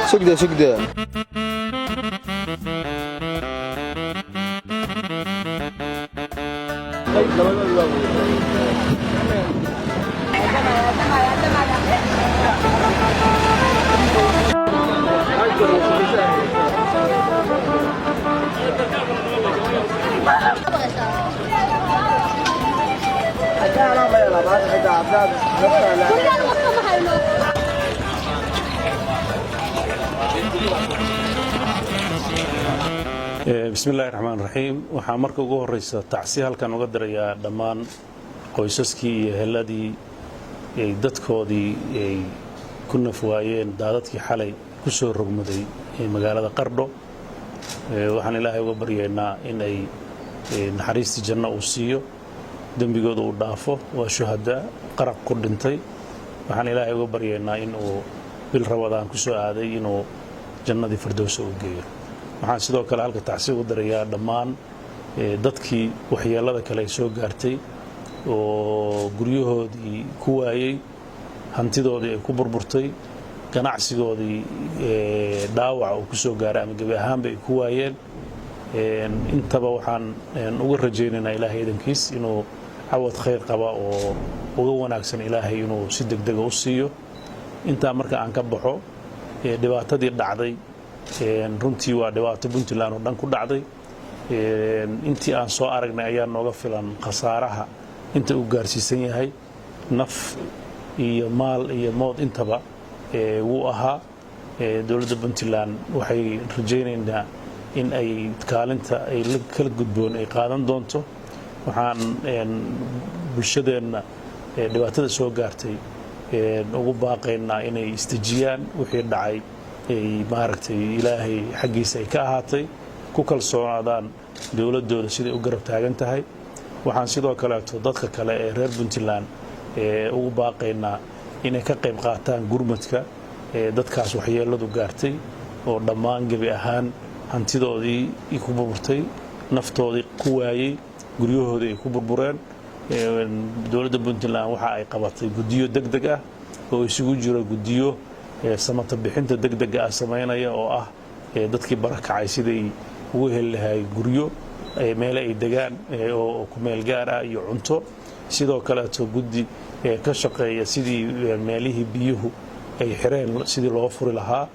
سجدة سجدة بسم الله الرحمن الرحيم waxaa marka ugu horeysa tacsi halkan uga dirayaa dhammaan qoysaskii iyo heladii ay dadkoodii ay ku nafwaayeen daadadkii xalay ku soo rogmaday magaalada Qardho waxaan Ilaahay uga baryeynaa in ay naxariistii janno uu siiyo dambigooda uu dhaafo waa shuhada qaraq ku dhintay waxaan Ilaahay uga baryeynaa in uu bil Ramadaan ku soo aaday inuu jannadii Firdaws u geeyo waxaan sidoo kale halka tacsi ugu dirayaa dhammaan dadkii waxyeelada kale ay soo gaartay oo guryahoodii ku waayay hantidoodii ay ku burburtay ganacsigoodii dhaawac uu ku soo gaaray ama gabi ahaanba ay ku waayeen intaba waxaan uga rajaynaynaa Ilaahay idankiis inuu cawad khayr qaba oo uga wanaagsan Ilaahay inuu si degdeg ah u siiyo inta marka aan ka baxo dhibaatadii dhacday runtii waa dhibaato Puntland oo dhan ku dhacday intii aan soo aragnay ayaa nooga filan khasaaraha inta uu gaarsiisan yahay naf iyo maal iyo mood intaba wuu ahaa dawladda Puntland waxay rajaynaynaa in ay kaalinta ay kala gudboon ay qaadan doonto waxaan bulshadeena dhibaatada soo gaartay ugu baaqaynaa inay istijiyaan wixii dhacay ay maaragtay Ilaahay xaqiisa ay ka ahaatay ku kalsoonaadaan dawladooda sida u garab taagan tahay waxaan sidoo kale dadka kale ee reer Puntland ugu baaqaynaa inay ka qayb qaataan gurmadka dadkaas waxyeeladu gaartay oo dhammaan gabi ahaan hantidoodii ku burburtay naftoodii ku waayay guryahoodii ay ku burbureen dawladda Puntland waxa ay qabatay gudiyo degdeg ah oo isugu jira gudiyo samata bixinta degdeg ah sameynaya oo ah dadkii barakacay sidii ugu heli lahaay guryo meel ay degaan oo ku meel gaar ah iyo cunto sidoo kale gudi ka shaqeeya sidii meelihii biyuhu ay xireen sidii loo furi lahaa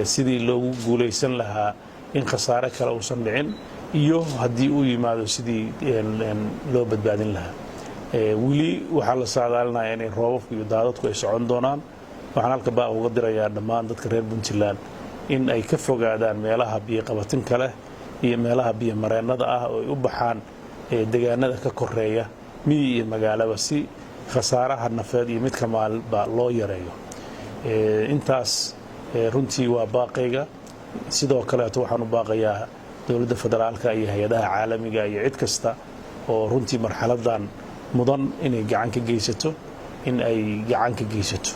sidii loogu guuleysan lahaa in khasaare kale uusan dhicin iyo haddii uu yimaado sidii loo badbaadin lahaa wili waxa la saadaalinayaa in roobabku iyo daadadku ay socon doonaan waxaan halka baa uga dirayaa dhammaan dadka reer Puntland in ay ka fogaadaan meelaha biyo qabatinka leh iyo meelaha biyo mareennada ah oo ay u baxaan deegaanada ka koreeya miyi iyo magaalaba si khasaaraha nafeed iyo midka maalba loo yareeyo intaas runtii waa baaqayga sidoo kale waxaan u baaqayaa dawladda federaalka iyo hay'adaha caalamiga iyo cid kasta oo runtii marxaladan mudan inay gacan ka geysato in ay gacan ka geysato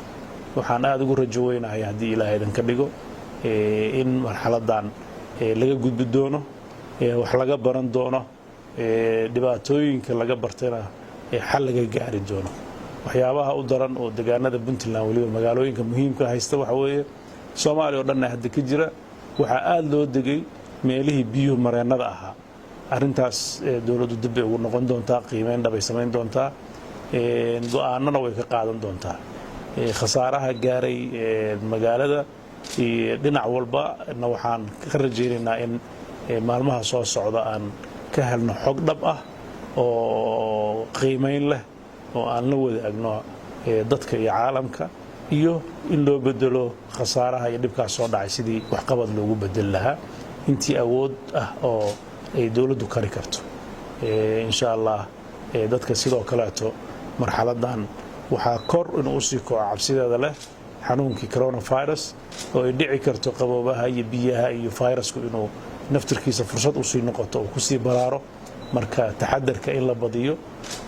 waxaan aad ugu rajo weynahay haddii Ilaahay idan ka dhigo in marxaladan laga gudbi doono wax laga baran doono dhibaatooyinka laga bartayna xal laga gaari doono waxyaabaha u daran oo deegaanada Puntland waliba magaalooyinka muhiimka haysta waxa weeye Soomaaliya oo dhan hadda ka jira waxa aad loo degay meelihii biyuhu mareennada ahaa arrintaas dawladdu dib ay ugu noqon doontaa qiimeyn dhab ay samayn doontaa go'aanana way ka qaadan doontaa khasaaraha gaaray magaalada dhinac walba waxaan ka rajaynaynaa in maalmaha soo socda aan ka helno xog dhab ah oo qiimeyn leh oo aan la wadaagno dadka iyo caalamka iyo in loo bedelo khasaaraha iyo dhibkaas soo dhacay sidii wax qabad loogu bedel lahaa intii awood ah oo ay dawladdu kari karto insha Allah dadka sidoo kaleeto marxaladan waxaa kor inuu sii kaco cabsideeda leh xanuunkii coronavirus oo ay dhici karto qaboobaha iyo biyaha iyo virusku inuu naftirkiisa fursad u sii noqoto oo ku sii baraaro marka taxadarka in la badiyo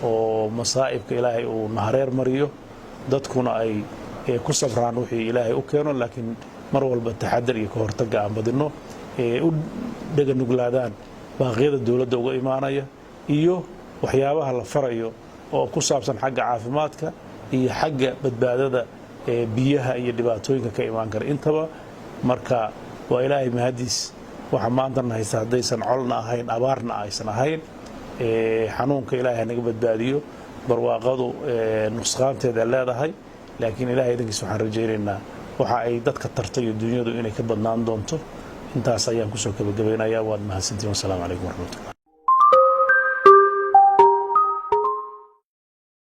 oo masaa'ibka ilaahay uu nahareer mariyo dadkuna ay ku sabraan wixii ilaahay u keeno laakiin mar walba taxadar iyo ka hortag aan badino u dhaga nuglaadaan baaqyada dawladda uga imaanaya iyo waxyaabaha la farayo oo ku saabsan xagga caafimaadka iyo xagga badbaadada biyaha iyo dhibaatooyinka ka imaan kara intaba marka waa ilaahay mahadiis waxa maanta haysta hadaysan colna ahayn abaarna aysan ahayn xanuunka ilaahay naga badbaadiyo barwaaqadu nusqaanteeda leedahay laakiin ilaahay idinkiisa waxaan rajaynaynaa waxa ay dadka tartay iyo dunyadu inay ka badnaan doonto intaas ayaan ku soo gabagabeynayaa waad mahadsantiin wassalaamu calaykum warahmatullahi